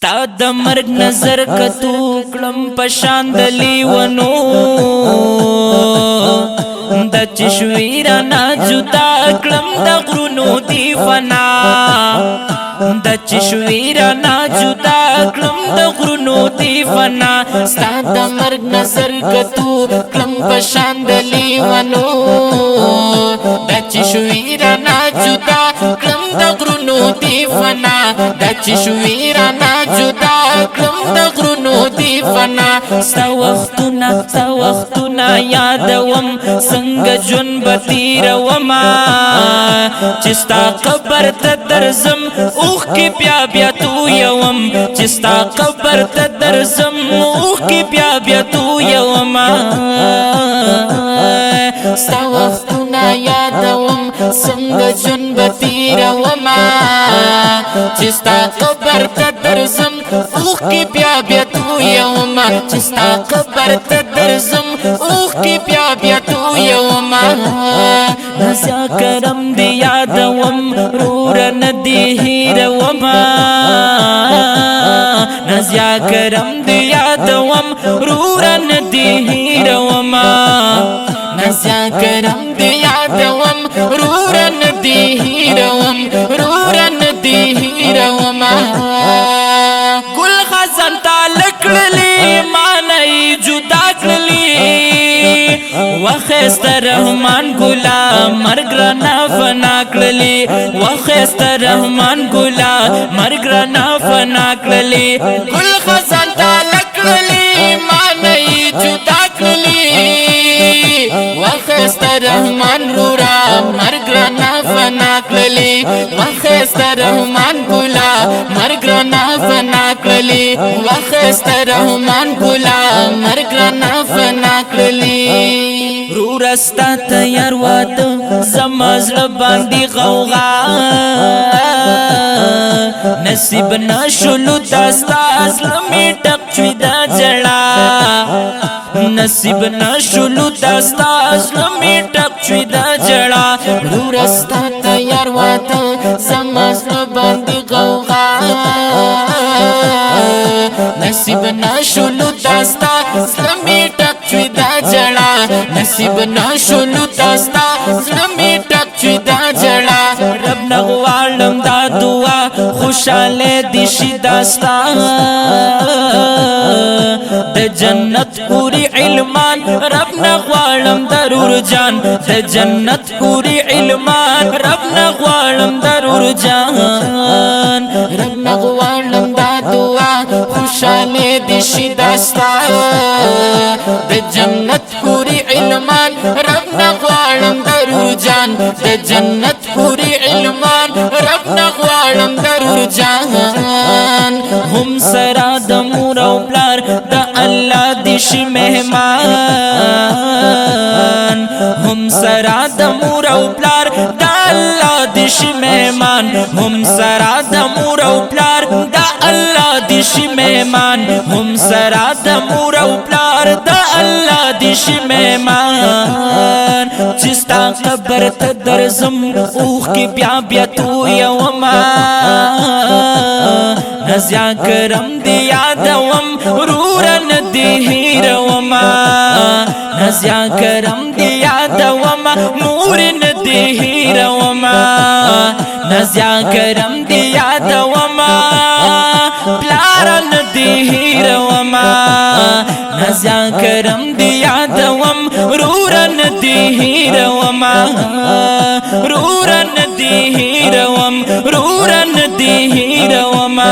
ستا د مرګ نظر کتو کلم پشان د لیونو د چشویرا نا جدا کلم د غرونو دی فنا د چشویرا نا جدا کلم د غرونو دی فنا ستا د مرګ نظر کتو کلم پشان د لیونو د چشویرا نا جدا کلم د غرونو دی فنا د چشویرا نا جدا کلم د غرونو دی فنا ستا وختونه یادوم څنګه ژوند به تیرومه چې ستا قبر ته درځم اوښکې بیا تویوم چې ستا قبر ته درځم اوښکې بیا تویومه ستا وختونه یادوم څنګه ژوند به تیرومه چې ستا قبر ته درځم اوښکې بیا تویومه چې ستا قبر ته درځم اوښکې بیا تویومه نازیا کرم دی یادوم روره نه دی هیرومه نازیا کرم دی یادوم روره نه دی هیرومه نازیا کرم دی یادوم روره نه دی هیروم روره نه دی هیرومه ګل خزان تا لکړلې مانای جدا کړلې وخست رحمان ګلا مرګ رانه فنا کړلې وخست رحمان ګلا مرګ رانه فنا کړلې ګل خزان تا لکړلې مانای جدا کړلې وخست رحمان رورا مرګ رانه فنا کړلې وخست رحمان ګلا مرګ رانه فنا کړلې وخست رحمان ګلا مرګ رانه فنا کړلې رورستا تیار واده زمازړه باندې غوغا نصیب نشلو داستا اسلامي ټک چوي دا جړا نصیب نشلو داستا اسلامي ټک چوي دا جړا رورستا تیار واده زمازړه باندې غوغا نصیب نشلو داستا اسلامي ټک چوي دا جړا نصیب نشلو داستا اسلامي ټک چوي دا جړا رب نغوالم دا دعا خوشاله دي شي داستا د جنت پوری علمان رب نغوالم ضرور جان د جنت پوری علمان رب نغوالم ضرور جان رب نغوالم دا دعا خوشاله دي شي داستا د جنت پوری علمان رب نغوالم ضرور جان د جنت پوری علمان رب نغوالم ضرور جان هم سرا د مور او پلار د الله دي شي مهمان هم سرا د مور او پلار د الله دي شي مهمان هم سرا د مور او پلار د الله دي شي مهمان هم سرا د مور او پلار د الله دي شي مهمان چې ستا قبر ته درځم اوښکې بیا تویومه نازیا کرم دی یادوم روره نه دی هیرومه نازیا کرم دی یادوم نور نه دی هیرومه نازیا کرم دی یادوم پلار نه دی هیرومه نازیا کرم دی یادوم روره نه دی هیرومه روره نه دی هیروم روره نه دی هیرومه